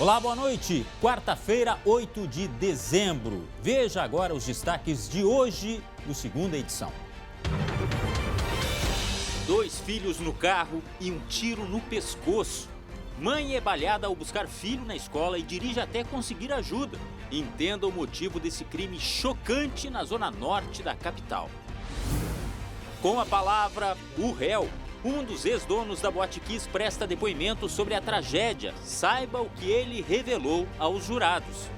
Olá, boa noite. Quarta-feira, 8 de dezembro. Veja agora os destaques de hoje no segunda edição. 2 filhos no carro e um tiro no pescoço. Mãe é baleada ao buscar filho na escola e dirige até conseguir ajuda. Entenda o motivo desse crime chocante na zona norte da capital. Com a palavra, o réu. Um dos ex-donos da Boate Kiss presta depoimento sobre a tragédia. Saiba o que ele revelou aos jurados.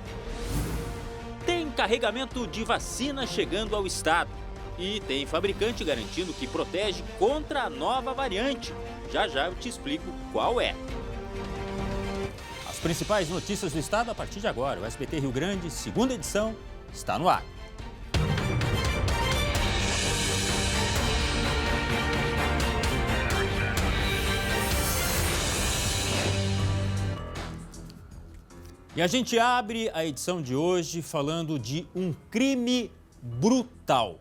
Tem carregamento de vacina chegando ao estado. E tem fabricante garantindo que protege contra a nova variante. Já já eu te explico qual é. As principais notícias do estado a partir de agora. O SBT Rio Grande, segunda edição, está no ar. E a gente abre a edição de hoje falando de um crime brutal.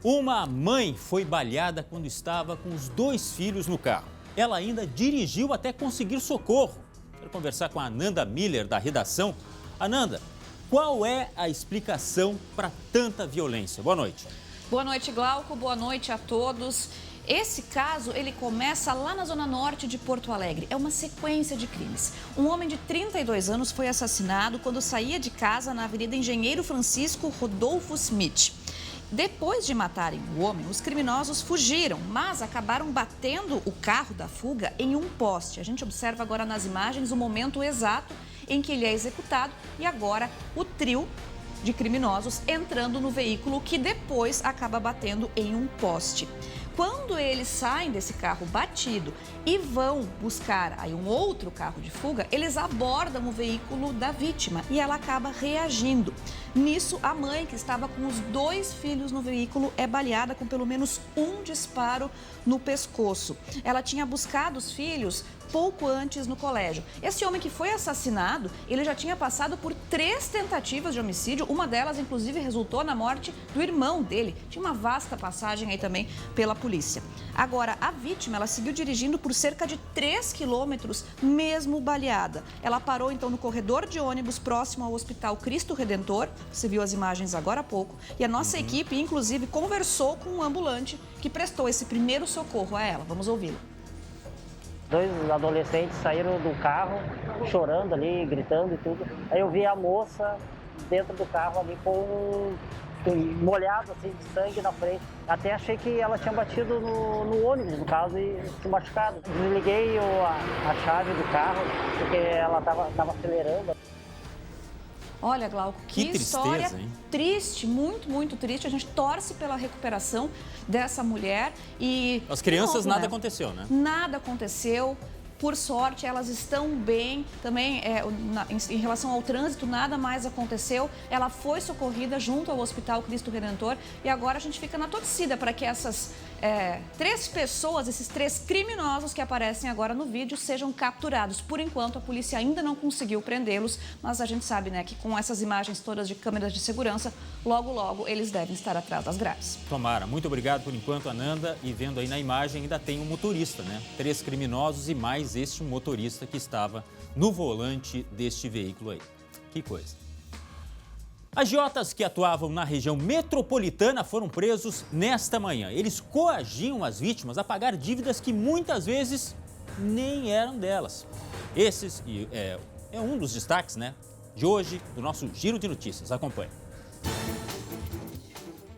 Uma mãe foi baleada quando estava com os 2 filhos no carro. Ela ainda dirigiu até conseguir socorro. Quero conversar com a Ananda Miller, da redação. Ananda, qual é a explicação para tanta violência? Boa noite. Boa noite, Glauco. Boa noite a todos. Esse caso, ele começa lá na zona norte de Porto Alegre. É uma sequência de crimes. Um homem de 32 anos foi assassinado quando saía de casa na Avenida Engenheiro Francisco Rodolfo Smith. Depois de matarem o homem, os criminosos fugiram, mas acabaram batendo o carro da fuga em um poste. A gente observa agora nas imagens o momento exato em que ele é executado e agora o trio de criminosos entrando no veículo que depois acaba batendo em um poste. Quando eles saem desse carro batido e vão buscar aí um outro carro de fuga, eles abordam o veículo da vítima e ela acaba reagindo. Nisso, a mãe, que estava com os 2 filhos no veículo, é baleada com pelo menos um disparo no pescoço. Ela tinha buscado os filhos pouco antes no colégio. Esse homem que foi assassinado, ele já tinha passado por 3 tentativas de homicídio, uma delas, inclusive, resultou na morte do irmão dele. Tinha uma vasta passagem aí também pela polícia. Agora, a vítima, ela seguiu dirigindo por cerca de 3 quilômetros, mesmo baleada. Ela parou, então, no corredor de ônibus próximo ao Hospital Cristo Redentor. Você viu as imagens agora há pouco. E a nossa equipe, inclusive, conversou com um ambulante que prestou esse primeiro socorro a ela. Vamos ouvi-lo. 2 adolescentes saíram do carro, chorando ali, gritando e tudo. Aí eu vi a moça dentro do carro ali molhado assim, de sangue na frente. Até achei que ela tinha batido no ônibus, no caso, e se machucado. Desliguei a chave do carro, porque ela estava acelerando. Olha, Glauco, que história tristeza, hein? Triste, muito, muito triste. A gente torce pela recuperação dessa mulher e... As crianças, novo, nada aconteceu, né? Nada aconteceu. Por sorte, elas estão bem. Também, em relação ao trânsito, nada mais aconteceu. Ela foi socorrida junto ao Hospital Cristo Redentor e agora a gente fica na torcida para que essas 3 pessoas, esses 3 criminosos que aparecem agora no vídeo, sejam capturados. Por enquanto, a polícia ainda não conseguiu prendê-los, mas a gente sabe, né, que com essas imagens todas de câmeras de segurança, logo, logo, eles devem estar atrás das grades. Tomara. Muito obrigado por enquanto, Ananda. E vendo aí na imagem, ainda tem um motorista, né? 3 criminosos e mais este motorista que estava no volante deste veículo aí. Que coisa. Agiotas que atuavam na região metropolitana foram presos nesta manhã. Eles coagiam as vítimas a pagar dívidas que muitas vezes nem eram delas. Esses é um dos destaques, né, de hoje do nosso Giro de Notícias. Acompanhe.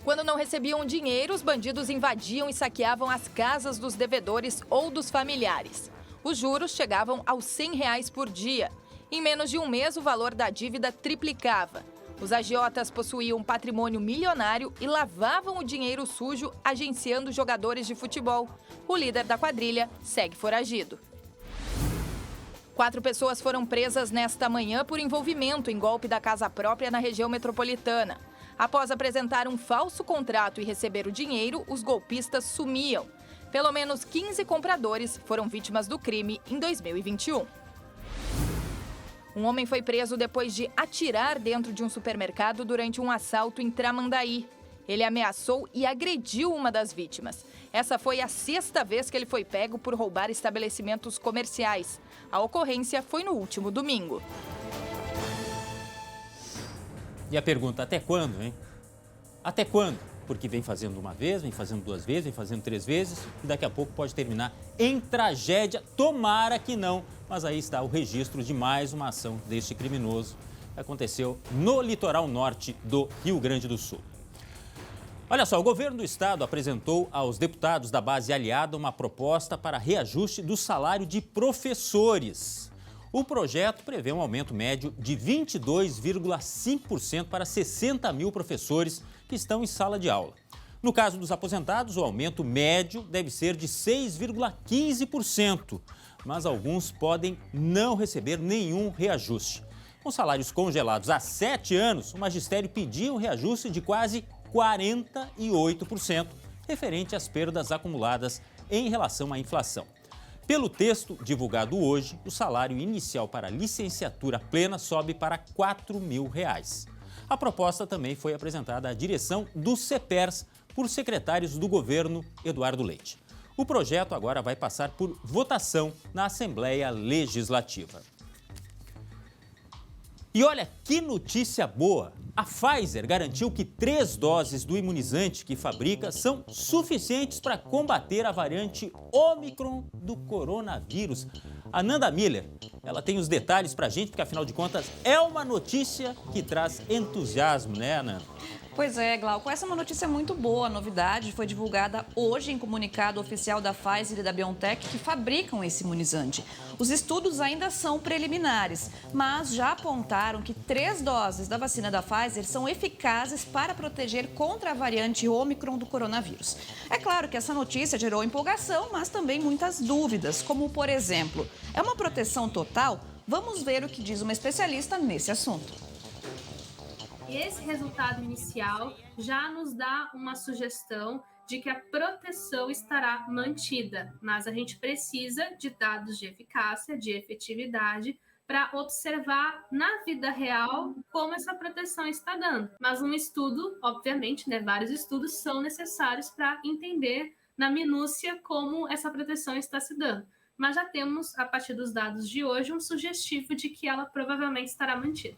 Quando não recebiam dinheiro, os bandidos invadiam e saqueavam as casas dos devedores ou dos familiares. Os juros chegavam aos R$100 por dia. Em menos de um mês, o valor da dívida triplicava. Os agiotas possuíam um patrimônio milionário e lavavam o dinheiro sujo agenciando jogadores de futebol. O líder da quadrilha segue foragido. 4 pessoas foram presas nesta manhã por envolvimento em golpe da casa própria na região metropolitana. Após apresentar um falso contrato e receber o dinheiro, os golpistas sumiam. Pelo menos 15 compradores foram vítimas do crime em 2021. Um homem foi preso depois de atirar dentro de um supermercado durante um assalto em Tramandaí. Ele ameaçou e agrediu uma das vítimas. Essa foi a 6ª vez que ele foi pego por roubar estabelecimentos comerciais. A ocorrência foi no último domingo. E a pergunta, até quando, hein? Até quando? Porque vem fazendo uma vez, vem fazendo 2 vezes, vem fazendo 3 vezes e daqui a pouco pode terminar em tragédia. Tomara que não, mas aí está o registro de mais uma ação deste criminoso que aconteceu no litoral norte do Rio Grande do Sul. Olha só, o governo do estado apresentou aos deputados da base aliada uma proposta para reajuste do salário de professores. O projeto prevê um aumento médio de 22,5% para 60 mil professores que estão em sala de aula. No caso dos aposentados, o aumento médio deve ser de 6,15%, mas alguns podem não receber nenhum reajuste. Com salários congelados há 7 anos, o magistério pediu um reajuste de quase 48%, referente às perdas acumuladas em relação à inflação. Pelo texto divulgado hoje, o salário inicial para licenciatura plena sobe para R$ 4.000. A proposta também foi apresentada à direção do CEPERS por secretários do governo Eduardo Leite. O projeto agora vai passar por votação na Assembleia Legislativa. E olha que notícia boa! A Pfizer garantiu que 3 doses do imunizante que fabrica são suficientes para combater a variante Ômicron do coronavírus. A Nanda Miller, ela tem os detalhes para a gente, porque afinal de contas é uma notícia que traz entusiasmo, né, Nanda? Pois é, Glauco, essa é uma notícia muito boa. A novidade foi divulgada hoje em comunicado oficial da Pfizer e da BioNTech, que fabricam esse imunizante. Os estudos ainda são preliminares, mas já apontaram que 3 doses da vacina da Pfizer são eficazes para proteger contra a variante Ômicron do coronavírus. É claro que essa notícia gerou empolgação, mas também muitas dúvidas, como, por exemplo, é uma proteção total? Vamos ver o que diz uma especialista nesse assunto. E esse resultado inicial já nos dá uma sugestão de que a proteção estará mantida, mas a gente precisa de dados de eficácia, de efetividade, para observar na vida real como essa proteção está dando. Mas um estudo, obviamente, vários estudos são necessários para entender na minúcia como essa proteção está se dando. Mas já temos, a partir dos dados de hoje, um sugestivo de que ela provavelmente estará mantida.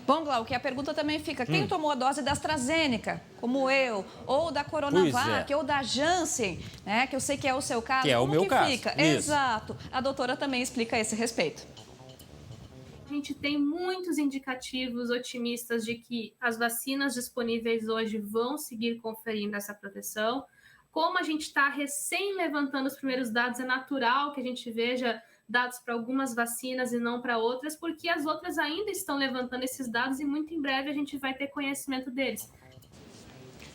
Bom, Glauco, a pergunta também fica, quem tomou a dose da AstraZeneca, como eu, ou da Coronavac, ou da Janssen, né, que eu sei que é o seu caso, que é o meu caso. Fica? Isso. Exato. A doutora também explica a esse respeito. A gente tem muitos indicativos otimistas de que as vacinas disponíveis hoje vão seguir conferindo essa proteção. Como a gente está recém levantando os primeiros dados, é natural que a gente veja dados para algumas vacinas e não para outras, porque as outras ainda estão levantando esses dados e muito em breve a gente vai ter conhecimento deles.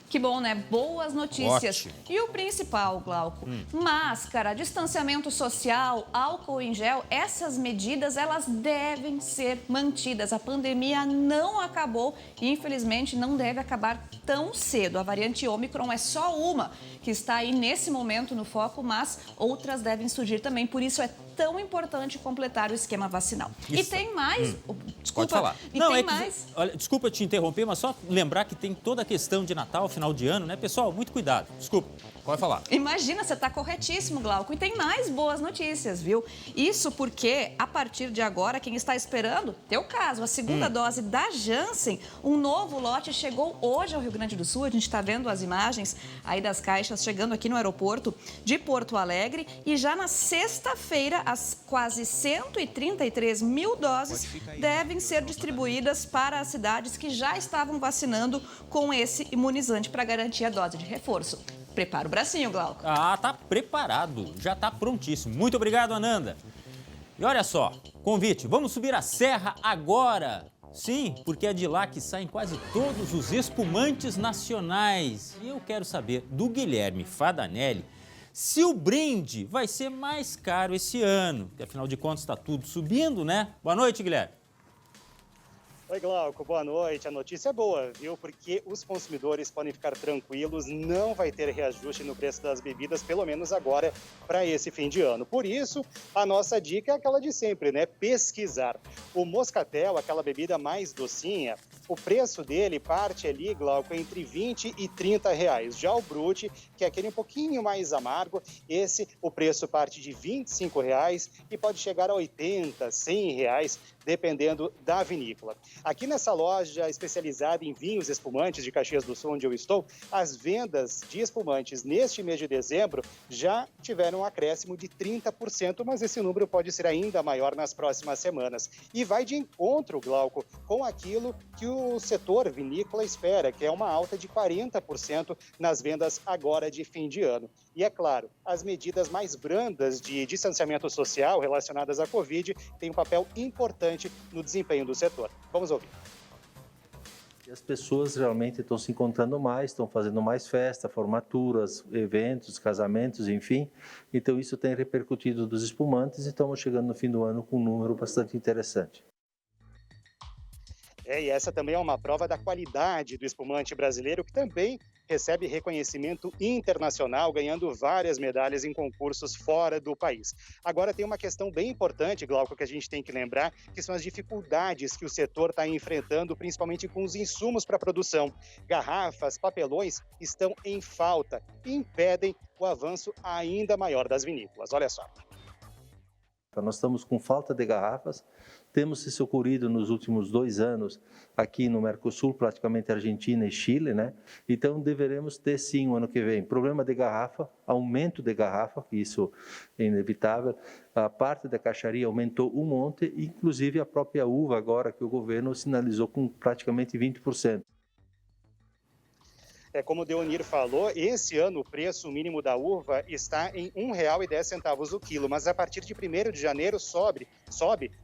Que bom, né? Boas notícias. Ótimo. E o principal, Glauco, máscara, distanciamento social, álcool em gel, essas medidas, elas devem ser mantidas. A pandemia não acabou e, infelizmente, não deve acabar tão cedo. A variante Ômicron é só uma que está aí nesse momento no foco, mas outras devem surgir também. Por isso é tão importante completar o esquema vacinal. Isso. E tem mais... Desculpa. Pode falar. E não, tem é que, mais... olha, desculpa te interromper, mas só lembrar que tem toda a questão de Natal, final de ano, né? Pessoal, muito cuidado. Desculpa, pode falar. Imagina, você está corretíssimo, Glauco. E tem mais boas notícias, viu? Isso porque, a partir de agora, quem está esperando, teu caso, a segunda dose da Janssen, um novo lote chegou hoje ao Rio Grande do Sul. A gente está vendo as imagens aí das caixas chegando aqui no aeroporto de Porto Alegre. E já na sexta-feira, as quase 133 mil doses devem ser distribuídas para as cidades que já estavam vacinando com esse imunizante para garantir a dose de reforço. Prepara o bracinho, Glauco. Ah, tá preparado, já tá prontíssimo. Muito obrigado, Ananda. E olha só, convite, vamos subir a serra agora. Sim, porque é de lá que saem quase todos os espumantes nacionais. E eu quero saber do Guilherme Fadanelli se o brinde vai ser mais caro esse ano. Porque afinal de contas está tudo subindo, né? Boa noite, Guilherme. Oi, Glauco, boa noite. A notícia é boa, viu? Porque os consumidores podem ficar tranquilos, não vai ter reajuste no preço das bebidas, pelo menos agora, para esse fim de ano. Por isso, a nossa dica é aquela de sempre, né? Pesquisar. O moscatel, aquela bebida mais docinha, o preço dele parte ali, Glauco, entre 20 e 30 reais. Já o Brut, que é aquele um pouquinho mais amargo, o preço parte de 25 reais e pode chegar a 80, 100 reais, dependendo da vinícola. Aqui nessa loja especializada em vinhos espumantes de Caxias do Sul, onde eu estou, as vendas de espumantes neste mês de dezembro já tiveram um acréscimo de 30%, mas esse número pode ser ainda maior nas próximas semanas. E vai de encontro, Glauco, com aquilo que o setor vinícola espera, que é uma alta de 40% nas vendas agora de fim de ano. E é claro, as medidas mais brandas de distanciamento social relacionadas à Covid têm um papel importante no desempenho do setor. Vamos ouvir. As pessoas realmente estão se encontrando mais, estão fazendo mais festa, formaturas, eventos, casamentos, enfim. Então isso tem repercutido dos espumantes e estamos chegando no fim do ano com um número bastante interessante. E essa também é uma prova da qualidade do espumante brasileiro, que também recebe reconhecimento internacional, ganhando várias medalhas em concursos fora do país. Agora tem uma questão bem importante, Glauco, que a gente tem que lembrar, que são as dificuldades que o setor está enfrentando, principalmente com os insumos para a produção. Garrafas, papelões estão em falta e impedem o avanço ainda maior das vinícolas. Olha só. Nós estamos com falta de garrafas, temos se socorrido nos últimos 2 anos aqui no Mercosul, praticamente Argentina e Chile, né? Então deveremos ter sim o ano que vem problema de garrafa, aumento de garrafa, isso é inevitável. A parte da caixaria aumentou um monte, inclusive a própria uva agora que o governo sinalizou com praticamente 20%. Como o Deonir falou, esse ano o preço mínimo da uva está em R$ 1,10 o quilo, mas a partir de 1º de janeiro sobe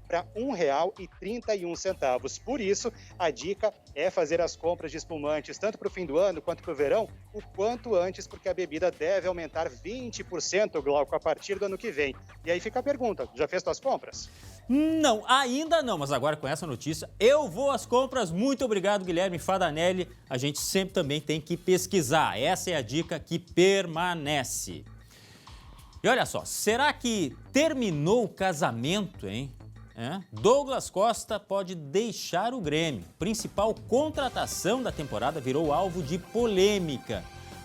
para R$ 1,31. Por isso, a dica é fazer as compras de espumantes, tanto para o fim do ano quanto para o verão, o quanto antes, porque a bebida deve aumentar 20%, Glauco, a partir do ano que vem. E aí fica a pergunta, já fez suas compras? Não, ainda não, mas agora com essa notícia eu vou às compras. Muito obrigado, Guilherme Fadanelli. A gente sempre também tem que pesquisar. Essa é a dica que permanece. E olha só, será que terminou o casamento, hein? Douglas Costa pode deixar o Grêmio. Principal contratação da temporada virou alvo de polêmica.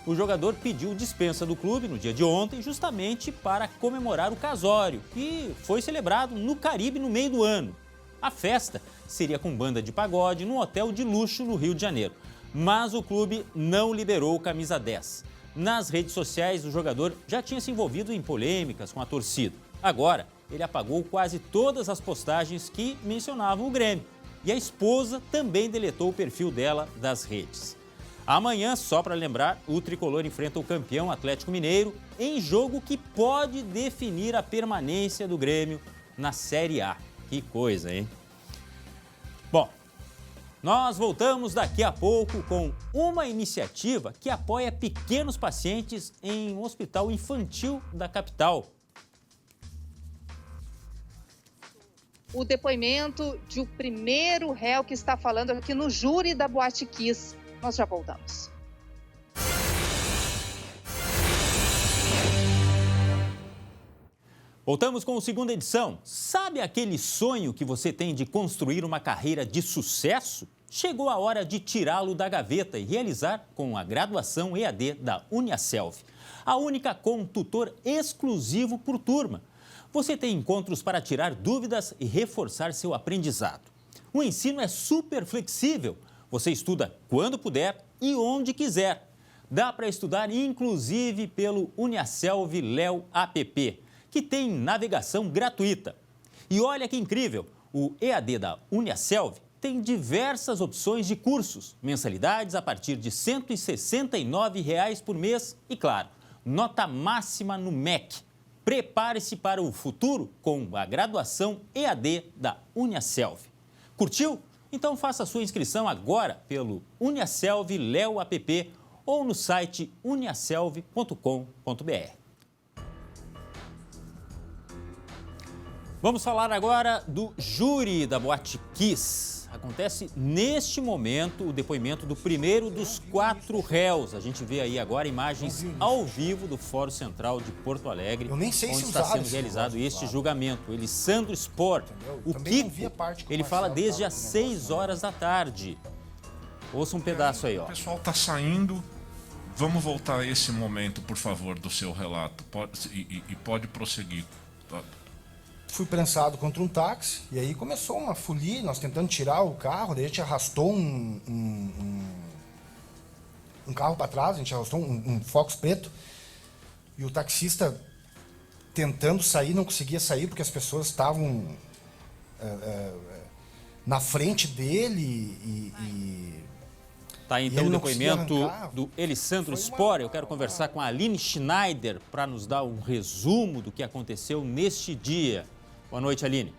O jogador pediu dispensa do clube no dia de ontem justamente para comemorar o casório, que foi celebrado no Caribe no meio do ano. A festa seria com banda de pagode num hotel de luxo no Rio de Janeiro. Mas o clube não liberou o camisa 10. Nas redes sociais, o jogador já tinha se envolvido em polêmicas com a torcida. Agora, ele apagou quase todas as postagens que mencionavam o Grêmio. E a esposa também deletou o perfil dela das redes. Amanhã, só para lembrar, o tricolor enfrenta o campeão Atlético Mineiro em jogo que pode definir a permanência do Grêmio na Série A. Que coisa, hein? Bom, nós voltamos daqui a pouco com uma iniciativa que apoia pequenos pacientes em um hospital infantil da capital. O depoimento de o primeiro réu que está falando aqui no júri da Boate Kiss. Nós já voltamos. Voltamos com a segunda edição. Sabe aquele sonho que você tem de construir uma carreira de sucesso? Chegou a hora de tirá-lo da gaveta e realizar com a graduação EAD da Uniaselv. A única com tutor exclusivo por turma. Você tem encontros para tirar dúvidas e reforçar seu aprendizado. O ensino é super flexível. Você estuda quando puder e onde quiser. Dá para estudar inclusive pelo Uniaselv Léo App, que tem navegação gratuita. E olha que incrível, o EAD da Uniaselv tem diversas opções de cursos, mensalidades a partir de R$ 169 por mês e, claro, nota máxima no MEC. Prepare-se para o futuro com a graduação EAD da Uniaselv. Curtiu? Então faça sua inscrição agora pelo Uniaselv Léo App ou no site uniaselv.com.br. Vamos falar agora do júri da Boate Kiss. Acontece neste momento o depoimento do primeiro dos 4 réus. A gente vê aí agora imagens ao vivo do Fórum Central de Porto Alegre, onde está sendo realizado este julgamento. Elisandro Spor, o Kiko, ele fala desde as 6 horas da tarde. Ouça um pedaço aí, ó. O pessoal está saindo. Vamos voltar a esse momento, por favor, do seu relato. Pode prosseguir. Fui prensado contra um táxi e aí começou uma folia, nós tentando tirar o carro, daí a gente arrastou um carro para trás, a gente arrastou um Focus preto e o taxista tentando sair, não conseguia sair porque as pessoas estavam na frente dele Tá, então o depoimento do Elisandro Spor. Eu quero conversar com a Aline Schneider para nos dar um resumo do que aconteceu neste dia. Boa noite, Aline.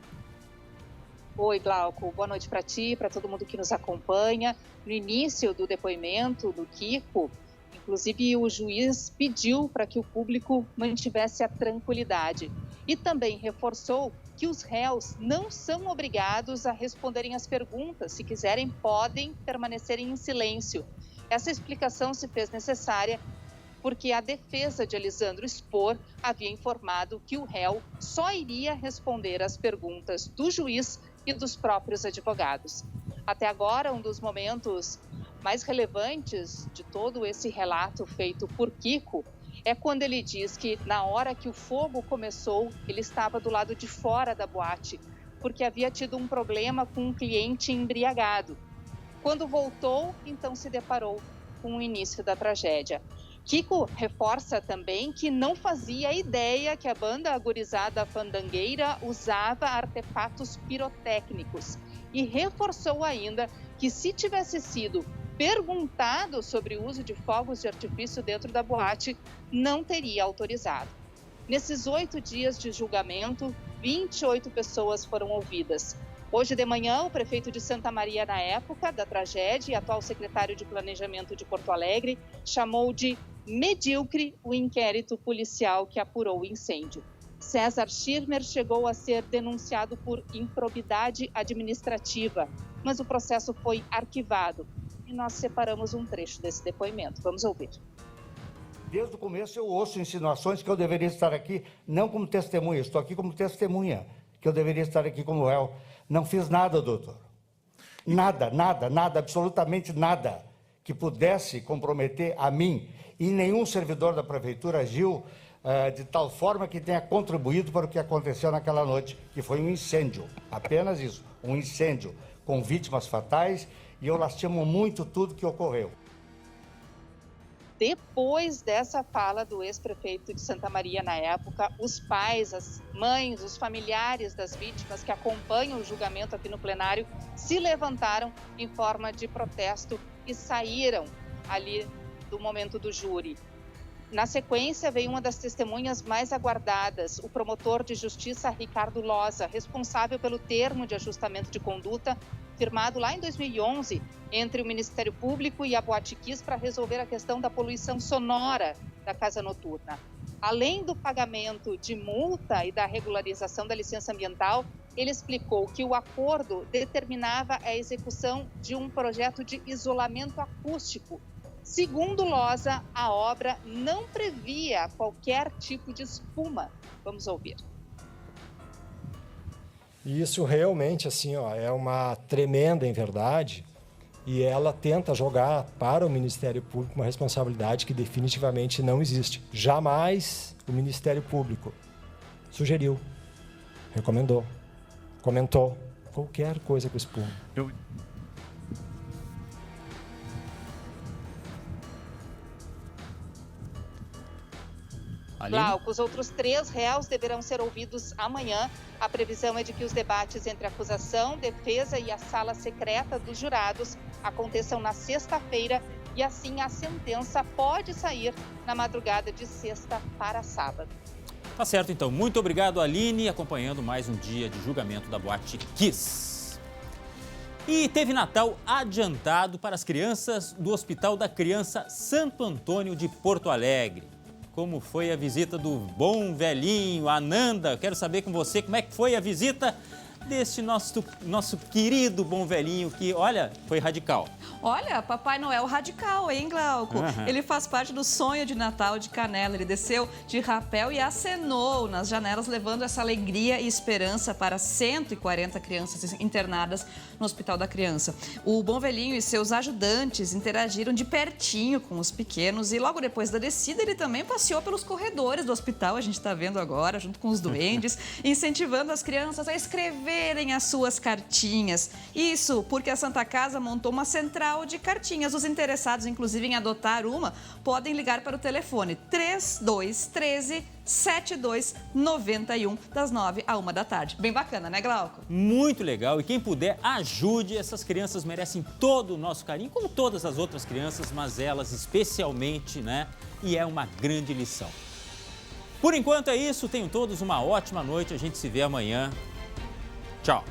Oi, Glauco. Boa noite para ti, para todo mundo que nos acompanha. No início do depoimento do Kiko, inclusive o juiz pediu para que o público mantivesse a tranquilidade e também reforçou que os réus não são obrigados a responderem as perguntas. Se quiserem, podem permanecer em silêncio. Essa explicação se fez necessária porque a defesa de Elisandro Spor havia informado que o réu só iria responder às perguntas do juiz e dos próprios advogados. Até agora, um dos momentos mais relevantes de todo esse relato feito por Kiko é quando ele diz que, na hora que o fogo começou, ele estava do lado de fora da boate, porque havia tido um problema com um cliente embriagado. Quando voltou, então se deparou com o início da tragédia. Kiko reforça também que não fazia ideia que a banda agorizada Fandangueira usava artefatos pirotécnicos e reforçou ainda que, se tivesse sido perguntado sobre o uso de fogos de artifício dentro da boate, não teria autorizado. Nesses 8 dias de julgamento, 28 pessoas foram ouvidas. Hoje de manhã, o prefeito de Santa Maria, na época da tragédia, e atual secretário de Planejamento de Porto Alegre, chamou de medíocre o inquérito policial que apurou o incêndio. César Schirmer chegou a ser denunciado por improbidade administrativa, mas o processo foi arquivado. E nós separamos um trecho desse depoimento. Vamos ouvir. Desde o começo eu ouço insinuações que eu deveria estar aqui não como testemunha, estou aqui como testemunha, que eu deveria estar aqui como réu. Não fiz nada, doutor. Nada, absolutamente nada que pudesse comprometer a mim. E nenhum servidor da prefeitura agiu de tal forma que tenha contribuído para o que aconteceu naquela noite, que foi um incêndio, apenas isso, um incêndio com vítimas fatais, e eu lastimo muito tudo que ocorreu. Depois dessa fala do ex-prefeito de Santa Maria na época, os pais, as mães, os familiares das vítimas que acompanham o julgamento aqui no plenário se levantaram em forma de protesto e saíram ali do momento do júri. Na sequência, veio uma das testemunhas mais aguardadas, o promotor de justiça Ricardo Loza, responsável pelo termo de ajustamento de conduta firmado lá em 2011 entre o Ministério Público e a Boate Kiss para resolver a questão da poluição sonora da casa noturna. Além do pagamento de multa e da regularização da licença ambiental, ele explicou que o acordo determinava a execução de um projeto de isolamento acústico. Segundo Loza, a obra não previa qualquer tipo de espuma. Vamos ouvir. Isso realmente assim, é uma tremenda inverdade e ela tenta jogar para o Ministério Público uma responsabilidade que definitivamente não existe. Jamais o Ministério Público sugeriu, recomendou, comentou qualquer coisa com espuma. Glauco, os outros 3 réus deverão ser ouvidos amanhã. A previsão é de que os debates entre a acusação, defesa e a sala secreta dos jurados aconteçam na sexta-feira e assim a sentença pode sair na madrugada de sexta para sábado. Tá certo, então. Muito obrigado, Aline, acompanhando mais um dia de julgamento da Boate Kiss. E teve Natal adiantado para as crianças do Hospital da Criança Santo Antônio de Porto Alegre. Como foi a visita do bom velhinho, Ananda? Quero saber com você como é que foi a visita desse nosso querido bom velhinho que, olha, foi radical. Olha, Papai Noel radical, hein, Glauco? Uhum. Ele faz parte do sonho de Natal de Canela. Ele desceu de rapel e acenou nas janelas, levando essa alegria e esperança para 140 crianças internadas no Hospital da Criança. O bom velhinho e seus ajudantes interagiram de pertinho com os pequenos e logo depois da descida ele também passeou pelos corredores do hospital, a gente está vendo agora, junto com os duendes, incentivando as crianças a escreverem as suas cartinhas. Isso porque a Santa Casa montou uma central de cartinhas. Os interessados, inclusive, em adotar uma, podem ligar para o telefone 3213 7291, das 9 à 1 da tarde. Bem bacana, né, Glauco? Muito legal. E quem puder, ajude. Essas crianças merecem todo o nosso carinho, como todas as outras crianças, mas elas especialmente, né? E é uma grande lição. Por enquanto é isso. Tenham todos uma ótima noite. A gente se vê amanhã. Tchau.